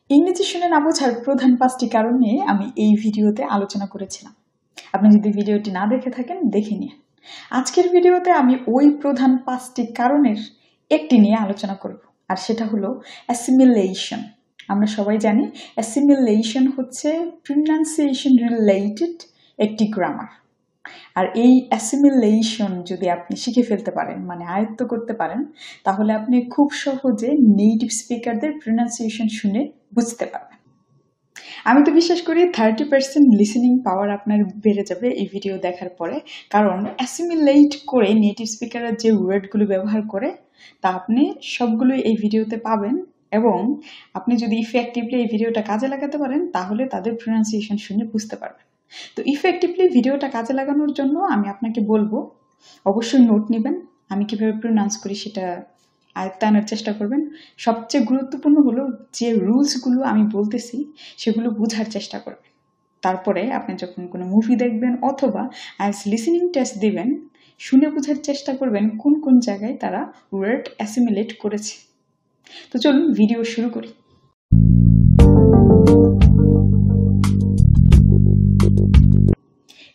ইংরেজি শুনে না বোঝার প্রধান 5টি কারণ নিয়ে আমি এই ভিডিওতে আলোচনা করেছিলাম। আপনি যদি ভিডিওটি না দেখে থাকেন দেখে নিন। আজকের ভিডিওতে আমি ওই প্রধান 5টি কারণের একটি নিয়ে আলোচনা করব, আর সেটা হলো অ্যাসিমিলেশন। আমরা সবাই জানি অ্যাসিমিলেশন হচ্ছে প্রনাউন্সিয়েশন রিলেটেড একটি গ্রামার। আর এই অ্যাসিমিলেশন যদি আপনি শিখে ফেলতে পারেন, মানে আয়ত্ত করতে পারেন, তাহলে আপনি খুব সহজে নেটিভ স্পিকারদের প্রনাউন্সিয়েশন শুনে বুঝতে পারবেন। আমি তো বিশ্বাস করি 30% লিসেনিং পাওয়ার আপনার বেড়ে যাবে এই ভিডিও দেখার পরে, কারণ অ্যাসিমিলেট করে নেটিভ স্পিকাররা যে ওয়ার্ডগুলো ব্যবহার করে তা আপনি সবগুলোই এই ভিডিওতে পাবেন, এবং আপনি যদি ইফেক্টিভলি এই ভিডিওটা কাজে লাগাতে পারেন তাহলে তাদের প্রনাউন্সিয়েশন শুনে বুঝতে পারবেন। তো ইফেক্টিভলি ভিডিওটা কাজে লাগানোর জন্য আমি আপনাকে বলবো অবশ্যই নোট নেবেন, আমি কিভাবে প্রনাউন্স করি সেটা আয়ত্তে আনার চেষ্টা করবেন। সবচেয়ে গুরুত্বপূর্ণ হলো যে রুলসগুলো আমি বলতেছি সেগুলো বোঝার চেষ্টা করবেন। তারপরে আপনি যখন কোনো মুভি দেখবেন অথবা আইএলটিএস লিসেনিং টেস্ট দিবেন, শুনে বোঝার চেষ্টা করবেন কোন কোন জায়গায় তারা ওয়ার্ড অ্যাসিমিলেট করেছে। তো চলুন ভিডিও শুরু করি।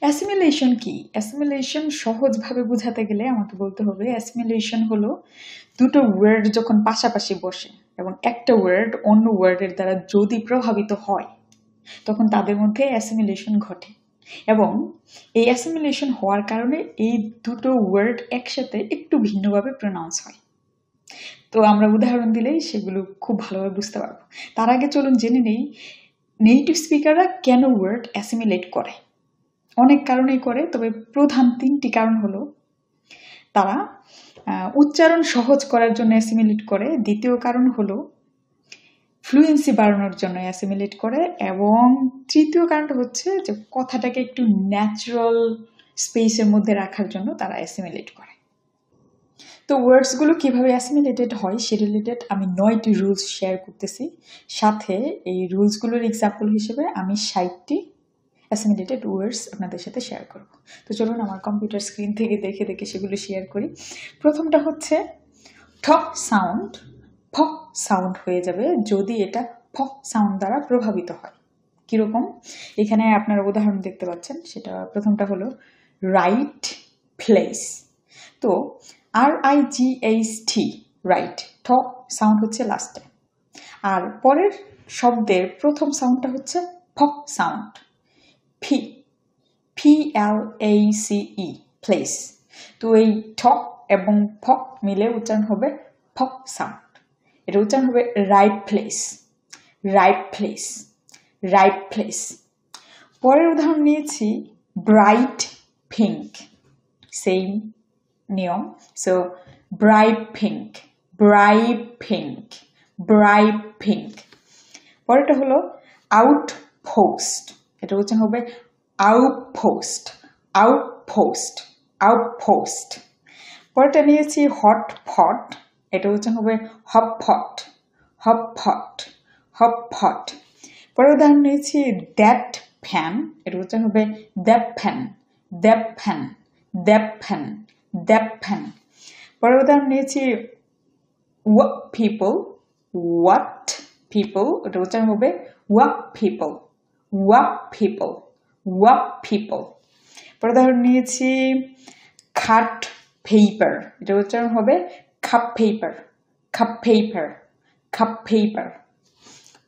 অ্যাসিমিলেশন কি? অ্যাসিমিলেশন সহজভাবে বোঝাতে গেলে আমাকে বলতে হবে অ্যাসিমিলেশন হলো দুটো ওয়ার্ড যখন পাশাপাশি বসে এবং একটা ওয়ার্ড অন্য ওয়ার্ডের দ্বারা যদি প্রভাবিত হয় তখন তাদের মধ্যে অ্যাসিমিলেশন ঘটে, এবং এই অ্যাসিমিলেশন হওয়ার কারণে এই দুটো ওয়ার্ড একসাথে একটু ভিন্নভাবে প্রনাউন্স হয়। তো আমরা উদাহরণ দিলেই সেগুলো খুব ভালোভাবে বুঝতে পারবো। তার আগে চলুন জেনে নেই নেটিভ স্পিকাররা কেন ওয়ার্ড অ্যাসিমিলেট করে। অনেক কারণেই করে, তবে প্রধান 3টি কারণ হলো তারা উচ্চারণ সহজ করার জন্য অ্যাসিমিলেট করে, দ্বিতীয় কারণ হলো ফ্লুয়েন্সি বাড়ানোর জন্য অ্যাসিমিলেট করে, এবং তৃতীয় কারণটা হচ্ছে যে কথাটাকে একটু ন্যাচারাল স্পেসের মধ্যে রাখার জন্য তারা অ্যাসিমিলেট করে। তো ওয়ার্ডসগুলো কিভাবে অ্যাসিমিলেটেড হয় সে রিলেটেড আমি 9টি রুলস শেয়ার করতেছি, সাথে এই রুলসগুলোর এক্সাম্পল হিসেবে আমি 60টি অ্যাসিমিলেটেড ওয়ার্ডস আপনাদের সাথে শেয়ার করব। তো চলুন আমার কম্পিউটার স্ক্রিন থেকে দেখে দেখে সেগুলো শেয়ার করি। প্রথমটা হচ্ছে ঠ সাউন্ড ফ সাউন্ড হয়ে যাবে যদি এটা ফ সাউন্ড দ্বারা প্রভাবিত হয়। কিরকম? এখানে আপনারা উদাহরণ দেখতে পাচ্ছেন। সেটা প্রথমটা হলো রাইট প্লেস। তো RIGHT রাইট, ঠ সাউন্ড হচ্ছে লাস্টে, আর পরের শব্দের প্রথম সাউন্ডটা হচ্ছে ফ সাউন্ড, PLACE প্লেস। তো এই ঠ এবং ফ মিলে উচ্চারণ হবে ফ সাউন্ড। এটা উচ্চারণ হবে right place, right place, right place. পরের উদাহরণ নিয়েছি ব্রাইট পিঙ্ক, সেম নিয়ম। So bright pink, bright pink, bright pink. পরেরটা হলো আউটপোস্ট, এটা উচ্চারণ হবে আউটপোস্ট, আউটপোস্ট, আউটপোস্ট। পরেরটা নিয়েছি হটপট, এটা উচ্চারণ হবে হপফট, হপফট, হপফট। পরের উদাহরণ নিয়েছি দ্যাট ফ্যান, এটা উচ্চারণ হবে দ্যাপ ফ্যান, দ্যাপ ফ্যান, দ্যাপ ফ্যান, দ্যাপ ফ্যান। পরের উদাহরণ নিয়েছি ওয়াক পিপল, হোয়াট পিপল, এটা উচ্চারণ হবে walk people, walk people, walk people. পরের উদাহরণ নিয়েছি খাট পেপার, এটা উচ্চারণ হবে খাপ পেপার, খাপ পেপার, খাপ পেপার।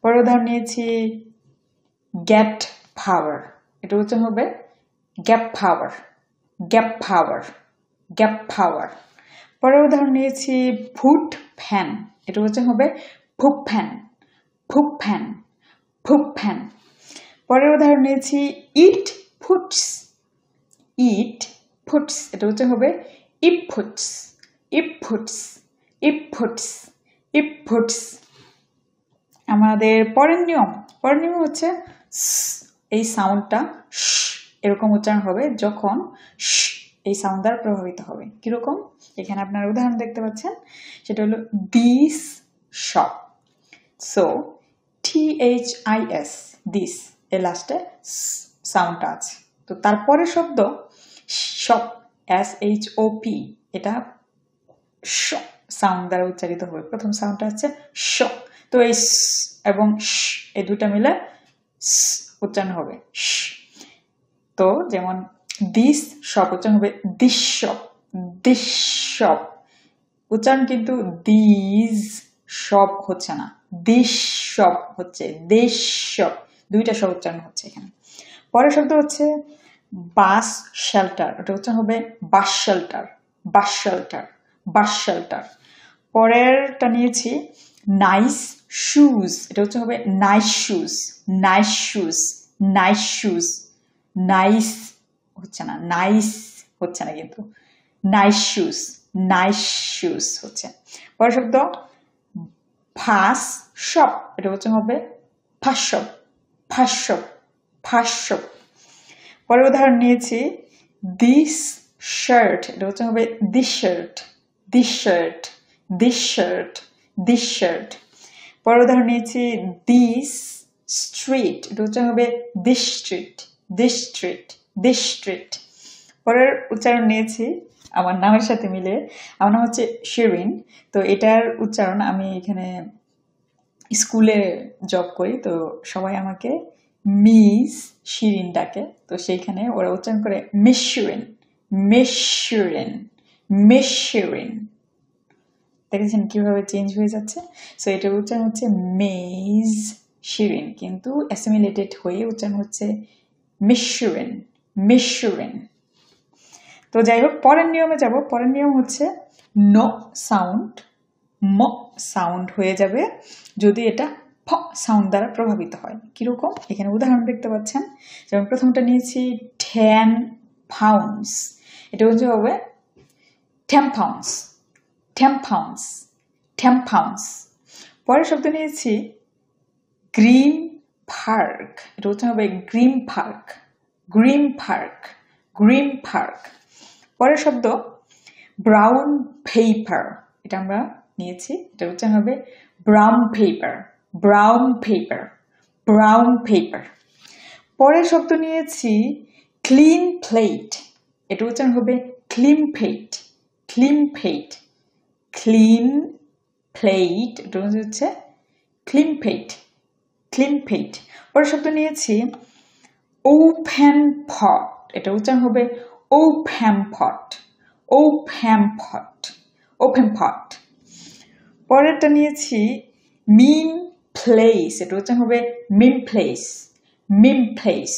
পরের উদাহরণ নিয়েছি গ্যাট পাওয়ার, এটা উচ্চারণ হবে গ্যাপ পাওয়ার, গ্যাপ পাওয়ার, গ্যাপ পাওয়ার। পরের উদাহরণ নিয়েছি ফুট ফ্যান, এটা উচ্চারণ হবে ফুপ ফ্যান, ফুপ ফ্যান, ফুপ ফ্যান। পরের উদাহরণ নিয়েছি ইট ফুটস, ইট ফুটস, এটা উচ্চারণ হবে ইট ফুটস, ইট ফুটস, ইট ফুটস, ইট ফুটস। আমাদের পরের নিয়ম হচ্ছে এই সাউন্ডটা এরকম উচ্চারণ হবে যখন এই সাউন্ড দ্বারা প্রভাবিত হবে। কিরকম? এখানে আপনারা উদাহরণ দেখতে পাচ্ছেন, সেটা হলো this shop. So THIS, this এর লাস্টে সাউন্ডটা আছে। তো তারপরে শব্দ শপ, SHOP, এটা সাউন্ড দ্বারা উচ্চারিত হবে। প্রথম সাউন্ডটা হচ্ছে শ, তো এই এবং এই দুটা মিলে উচ্চারণ হবে। তো যেমন দিস শপ উচ্চারণ হবে দিস শপ, দিস শপ। উচ্চারণ কিন্তু দিস শপ হচ্ছে না, দিস শপ হচ্ছে, দেশ শপ, দুইটা শপ উচ্চারণ হচ্ছে এখানে। পরের শব্দ হচ্ছে বাস শেল্টার, ওটা উচ্চারণ হবে বাস শেল্টার, বাস শেল্টার, বাস শেল্টার। পরেরটা নিয়েছি নাইস শুজ, এটা হচ্ছে হবে nice shoes, nice shoes, nice shoes. Nice হচ্ছে না, নাইস হচ্ছে না কিন্তু, নাইস শুজ, নাইস শুজ হচ্ছে। পরের শব্দ ফাস শপ, এটা হচ্ছে হবে ফাস শপ, ফাস শপ, ফাস শপ। পরের উদাহরণ নিয়েছি দিস শার্ট, এটা হচ্ছে হবে this shirt, this shirt, this shirt, this shirt. পরের উদাহরণ নিয়েছি দিস স্ট্রিট, এটা হচ্ছে হবে this street, this street, this street. পরের উচ্চারণ নিয়েছি আমার নামের সাথে মিলে, আমার নাম হচ্ছে শিরিন। তো এটার উচ্চারণ আমি এখানে স্কুলে জব করি, তো সবাই আমাকে মিস শিরিন ডাকে। তো সেইখানে ওরা উচ্চারণ করে miss Shirin, miss Shirin, miss Shirin. দেখেছেন কিভাবে চেঞ্জ হয়ে যাচ্ছে। সো এটার উচ্চারণ হচ্ছে মেজ শিরিন, কিন্তু অ্যাসিমিলেটেড হয়ে উচ্চারণ হচ্ছে মিস শিরিন, মিস শিরিন। তো যাই হোক, পরের নিয়মে যাব। পরের নিয়ম হচ্ছে ন সাউন্ড ম সাউন্ড হয়ে যাবে যদি এটা ফ সাউন্ড দ্বারা প্রভাবিত হয়। কিরকম এখানে উদাহরণ দেখতে পাচ্ছেন। যেমন প্রথমটা নিয়েছি 10 pounds, এটা হচ্ছে হবে 10 pounds, 10 pounds, 10 pounds। পরের শব্দ নিয়েছি গ্রিন পার্ক, এটা হচ্ছে হবে green park, green park, green park. পরের শব্দ ব্রাউন পেপার, এটা আমরা নিয়েছি, এটা হচ্ছে হবে brown paper, brown paper, brown paper. পরের শব্দ নিয়েছি ক্লিন প্লেট, এটা হচ্ছে হবে clean plate, clean plate, clean plate, এটা হচ্ছে ক্লিন প্লেট, ক্লিন প্লেট। পরের শব্দ নিয়েছি ওপেন পট, এটা উচ্চারণ হবে ওপেন পট, ওপেন পট, ওপেন পট। পরেরটা নিয়েছি মিন প্লেস, এটা উচ্চারণ হবে মিন প্লেস, মিন প্লেস,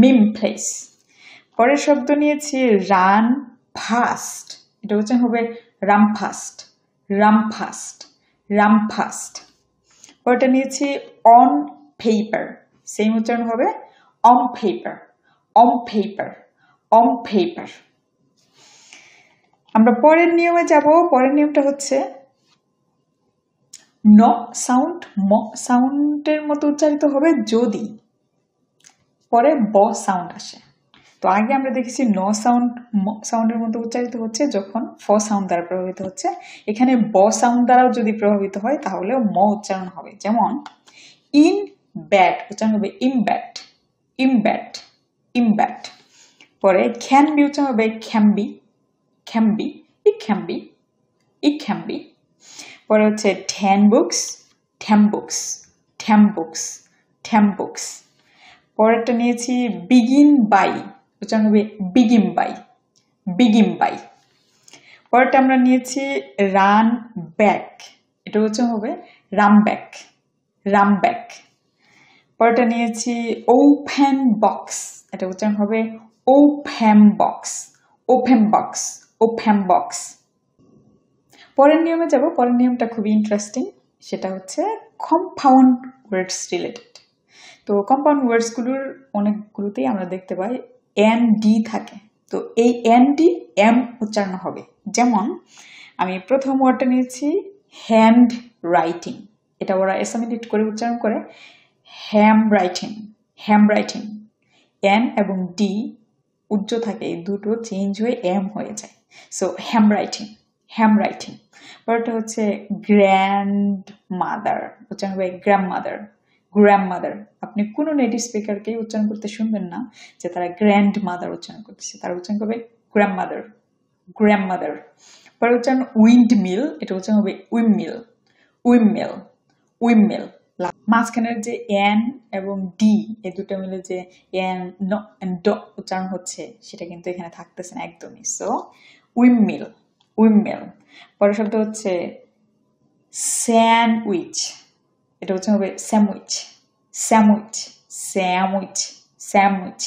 মিন প্লেস। পরের শব্দ নিয়েছি রান ফাস্ট, এটা উচ্চারণ হবে Ram fast, Ram fast, Ram fast. পরেরটা নিয়েছি অন পেপার, সেম উচ্চারণ হবে on paper, on paper, on paper. আমরা পরের নিয়মে যাব। পরের নিয়মটা হচ্ছে ন সাউন্ড ম সাউন্ডের মতো উচ্চারিত হবে যদি পরে ব সাউন্ড আসে। তো আগে আমরা দেখেছি ন সাউন্ড ম সাউন্ডের মতো উচ্চারিত হচ্ছে যখন ফ সাউন্ড দ্বারা প্রভাবিত হচ্ছে। এখানে ব সাউন্ড দ্বারাও যদি প্রভাবিত হয় তাহলে ম উচ্চারণ হবে। যেমন ইন ব্যাট উচ্চারণ হবে in bat, in bat, in bat. পরে ক্যান বি উচ্চারণ হবে can be, can be, it can be, it can be. পরে হচ্ছে 10 books, 10 books, 10 books, 10 books। পরেরটা নিয়েছি বিগিন বাই উচ্চারণ হবে বিগিন বাই, বিগিন বাই। পরেরটা আমরা নিয়েছি রান ব্যাক, এটা হচ্ছে হবে রাম ব্যাক, রাম ব্যাক। পরেরটা নিয়েছি ওপেন বক্স, এটা উচ্চারণ হবে open box, open box, open box. পরের নিয়মে যাব। পরের নিয়মটা খুবই ইন্টারেস্টিং, সেটা হচ্ছে কম্পাউন্ড ওয়ার্ডস রিলেটেড। তো কম্পাউন্ড ওয়ার্ডসগুলোর অনেকগুলোতেই আমরা দেখতে পাই এন ডি থাকে। তো এই এন ডি এম উচ্চারণ হবে। যেমন আমি প্রথম ওয়ার্ডটা নিয়েছি হ্যান্ড রাইটিং, এটা ওরা অ্যাসামিলেট করে উচ্চারণ করে হ্যাম রাইটিং, হ্যাম রাইটিং। এন এবং ডি উজ্জ্ব থাকে, এই দুটো চেঞ্জ হয়ে এম হয়ে যায়। সো হ্যাম রাইটিং, হ্যাম রাইটিং। পরেরটা হচ্ছে গ্র্যান্ড মাদার উচ্চারণ হবে গ্র্যান্ড মাদার, গ্র্যান্ড মাদার। আপনি কোনো নেটিভ স্পিকারকে উচ্চারণ করতে শুনবেন না যে তারা গ্র্যান্ড মাদার উচ্চারণ করতেছে, তারা উচ্চারণ করবে গ্র্যান্ড মাদার, গ্র্যান্ড মাদার। পরে উচ্চারণ উইন্ড মিল, এটা উচ্চারণ হবে wind mill, wind mill, windmill. মাঝখানের যে এন এবং ডি এই দুটো মিলে যে এন ড উচ্চারণ হচ্ছে সেটা কিন্তু এখানে থাকতেছে না একদমই। So windmill, windmill. পরের শব্দ হচ্ছে স্যান্ডউইচ, এটা হচ্ছে হবে স্যামউইচ, স্যামউইচ, স্যামউইচ, স্যামউইচ।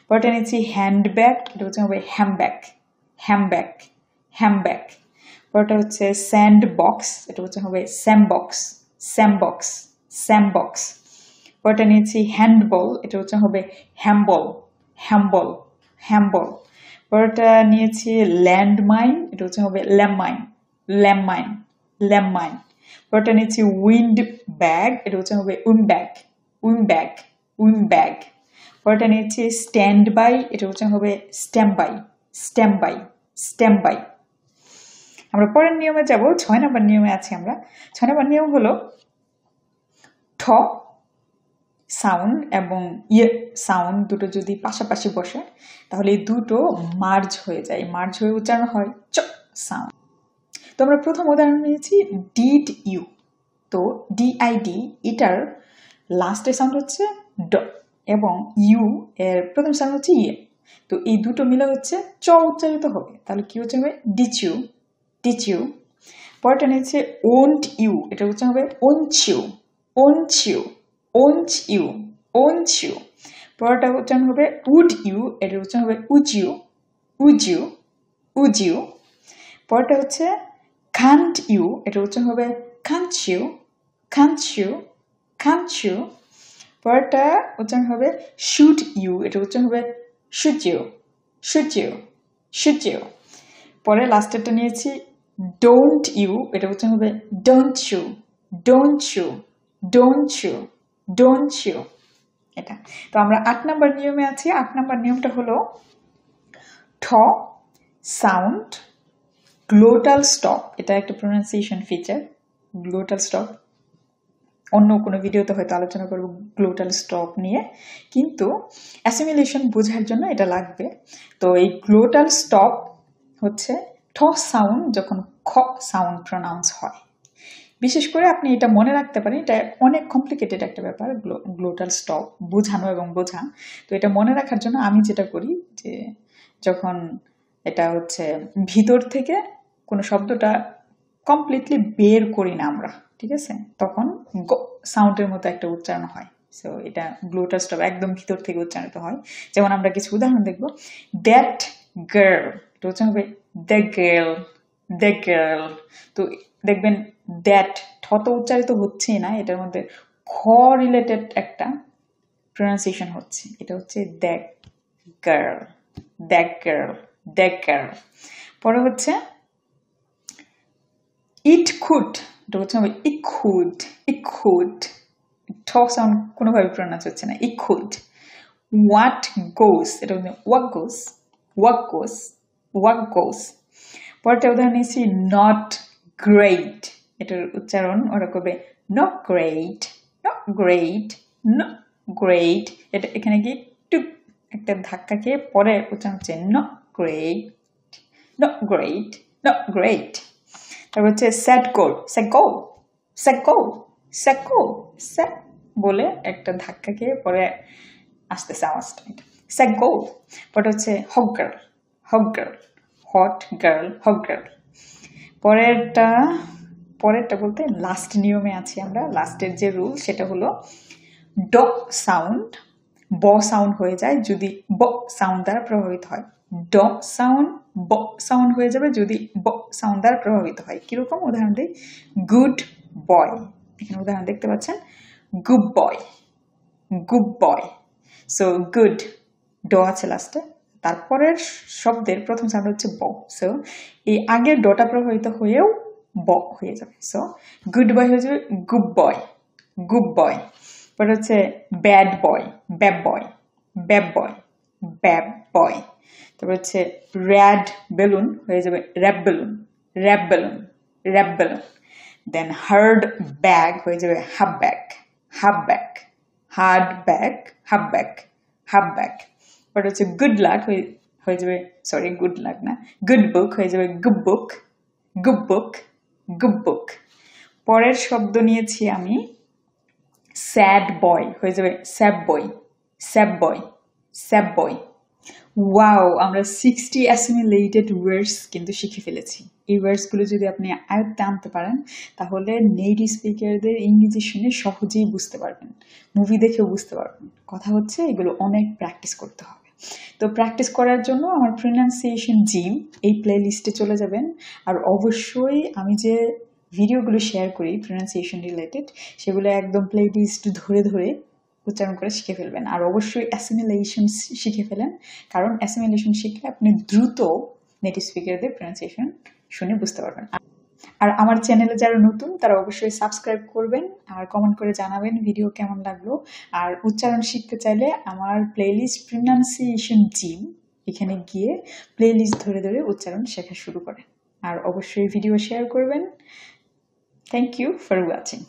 পরেরটা নিচ্ছি হ্যান্ডব্যাগ, এটা হচ্ছে হবে হ্যামব্যাগ, হ্যামব্যাগ, হ্যামব্যাগ। পরেরটা হচ্ছে স্যান্ড বক্স, এটা হচ্ছে হবে স্যামবক্স, স্যামবক্স, স্যামবক্স। পরেরটা নিয়েছি হ্যান্ডবল, এটা হচ্ছে হবে হ্যাম্বল, হ্যাম্বল, হ্যাম্বল। পরেরটা নিয়েছি ল্যান্ডমাইন, এটা হচ্ছে হবে ল্যামমাইন, ল্যামমাইন, ল্যামমাইন। পরেরটা নিয়েছি উইন্ড ব্যাগ, এটা হচ্ছে হবে উইন্ডব্যাগ, উইন্ডব্যাগ, উইন্ডব্যাগ। পরেরটা নিয়েছি স্ট্যান্ড বাই, এটা হচ্ছে হবে stamp by, stamp by, stamp by. আমরা পরের নিয়মে যাব, 6 নম্বর নিয়মে আছি আমরা। 6 নম্বর নিয়ম হলো ঠ সাউন্ড এবং ইয়ে সাউন্ড দুটো যদি পাশাপাশি বসে তাহলে এই দুটো মার্জ হয়ে যায়, মার্জ হয়ে উচ্চারণ হয় চ সাউন্ড। তো আমরা প্রথম উদাহরণ নিয়েছি ডিড ইউ। তো ডিআইডি এটার লাস্টের সাউন্ড হচ্ছে ড এবং ইউ এর প্রথম সাউন্ড হচ্ছে ইয়ে। তো এই দুটো মিলে হচ্ছে চ উচ্চারিত হবে, তাহলে কি হচ্ছে হবে ডিচিউ, ডিচিউ। পরেরটা নিয়েছে ওন্ট ইউ, এটা হচ্ছে হবে ওনচিউ, ওনচিউ, ওনচিউ, ওনচিউ। পরেরটা উচ্চারণ হবে উড ইউ, এটা উচ্চারণ হবে উজিউ, উজিউ, উজিউ। পরেরটা হচ্ছে কান্ট ইউ, এটা উচ্চারণ হবে কাঞ্চিউ, কাঞ্চিউ, কাঞ্চিউ। পরেরটা উচ্চারণ হবে শুড ইউ, এটা উচ্চারণ হবে সুজিউ, সুজিউ, সুজিউ। পরে লাস্টেরটা নিয়েছি ডোন্ট ইউ, এটা উচ্চারণ হবে don't you, don't you, don't you, don't you. এটা। তো আমরা 8 নম্বর নিয়মে আছি। 8 নম্বর নিয়মটা হলো ঠ সাউন্ড গ্লোটাল স্টপ, এটা একটা প্রোনাউন্সিয়েশন ফিচার। গ্লোটাল স্টপ অন্য কোনো ভিডিওতে হয়তো আলোচনা করব গ্লোটাল স্টপ নিয়ে, কিন্তু অ্যাসিমিলেশন বোঝার জন্য এটা লাগবে। তো এই গ্লোটাল স্টপ হচ্ছে ঠ সাউন্ড যখন খ সাউন্ড প্রোনাউন্স হয়। বিশেষ করে আপনি এটা মনে রাখতে পারেন, এটা অনেক কমপ্লিকেটেড একটা ব্যাপার গ্লোটাল স্টপ বোঝানো এবং বোঝা। তো এটা মনে রাখার জন্য আমি যেটা করি যে যখন এটা হচ্ছে ভিতর থেকে কোনো শব্দটা কমপ্লিটলি বের করি না আমরা, ঠিক আছে, তখন গ সাউন্ডের মতো একটা উচ্চারণ হয়। সো এটা গ্লোটাল স্টপ একদম ভিতর থেকে উচ্চারিত হয়। যেমন আমরা কিছু উদাহরণ দেখবো, দ্যাট গার্ল, এটা উচ্চারণ হবে দ্য গার্ল, দ্য গার্ল। তো দেখবেন দ্যাট ঠ তো উচ্চারিত হচ্ছেই না, এটার মধ্যে খ রিলেটেড একটা প্রোনাউন্সিয়েশন হচ্ছে, এটা হচ্ছে the girl, the girl, the girl. পরে হচ্ছে ইট কুড, এটা হচ্ছে হবে ইকুড, ইকুড, ঠ সাউন্ড কোনোভাবে প্রোনাউন্স হচ্ছে না, ইকুড। হোয়াট গোস, এটা হচ্ছে ওয়াক গোস, ওয়াক গোস, ওয়াক গোস। পরেরটা উদাহরণ নিয়েছি নট গ্রেট, এটার উচ্চারণ ওরা করবে not great, not great, not great. এটা এখানে গিয়ে একটু একটা ধাক্কা খেয়ে পরে উচ্চারণ হচ্ছে not great, not great, not great. তারপর হচ্ছে সেট গোল, সেট গোল, সেট গোল, সেট গোল, সেট বলে একটা ধাক্কা খেয়ে পরে আসতেছে আওয়াজটা, এটা সেট গোল। পরে হচ্ছে হক গার্ল, হক গার্ল, হট গার্ল, হক গার্ল। পরেরটা বলতে লাস্ট নিয়মে আছি আমরা। লাস্টের যে রুল সেটা হলো ড সাউন্ড ব সাউন্ড হয়ে যায় যদি ব সাউন্ড দ্বারা প্রভাবিত হয়। ড সাউন্ড ব সাউন্ড হয়ে যাবে যদি ব সাউন্ড দ্বারা প্রভাবিত হয়। কিরকম উদাহরণ দিই, গুড বয়, এখানে উদাহরণ দেখতে পাচ্ছেন, good boy, good boy. So good ড আছে লাস্টে, তারপরের শব্দের প্রথম সাউন্ড হচ্ছে ব। সো এই আগের ডটা প্রভাবিত হয়েও ব হয়ে যাবে। সো গুড বয় হয়ে যাবে গুড বয়, গুড বয়। পরে হচ্ছে bad boy, bad boy, bad boy, bad boy. তারপর হচ্ছে র্যাড বেলুন হয়ে যাবে rap balloon, rap balloon, rap balloon. Then hard bag হয়ে যাবে half bag, half bag, hard bag, half bag, half bag. পরে হচ্ছে গুড লাক হয়ে যাবে, সরি গুড লাক না, গুড বুক হয়ে যাবে গুড বুক, গুড বুক, গুড বুক। পরের শব্দ নিয়েছি আমি স্যাড বয়, হয়ে যাবে স্যাব বয়, স্যাব বয়, স্যাব বয়। ওয়াও, আমরা 60 অ্যাসিমিলেটেড ওয়ার্ডস কিন্তু শিখে ফেলেছি। এই ওয়ার্ডসগুলো যদি আপনি আয়ত্তে আনতে পারেন তাহলে নেটিভ স্পিকারদের ইংরেজি শুনে সহজেই বুঝতে পারবেন, মুভি দেখেও বুঝতে পারবেন। কথা হচ্ছে এগুলো অনেক প্র্যাকটিস করতে হবে। তো প্র্যাকটিস করার জন্য আমার প্রনাউন্সিয়েশন জিম এই প্লে লিস্টে চলে যাবেন। আর অবশ্যই আমি যে ভিডিওগুলো শেয়ার করি প্রনাউন্সিয়েশন রিলেটেড, সেগুলো একদম প্লে লিস্ট ধরে ধরে উচ্চারণ করে শিখে ফেলবেন। আর অবশ্যই অ্যাসিমিলেশন শিখে ফেলেন, কারণ অ্যাসিমিলেশন শিখলে আপনি দ্রুত নেটিভ স্পিকারদের প্রনাউন্সিয়েশন শুনে বুঝতে পারবেন। আর আমার চ্যানেলে যারা নতুন তারা অবশ্যই সাবস্ক্রাইব করবেন আর কমেন্ট করে জানাবেন ভিডিও কেমন লাগলো। আর উচ্চারণ শিখতে চাইলে আমার প্লেলিস্ট প্রনাউন্সিয়েশন জিম, এখানে গিয়ে প্লেলিস্ট ধরে ধরে উচ্চারণ শেখা শুরু করেন। আর অবশ্যই ভিডিও শেয়ার করবেন। Thank you for watching.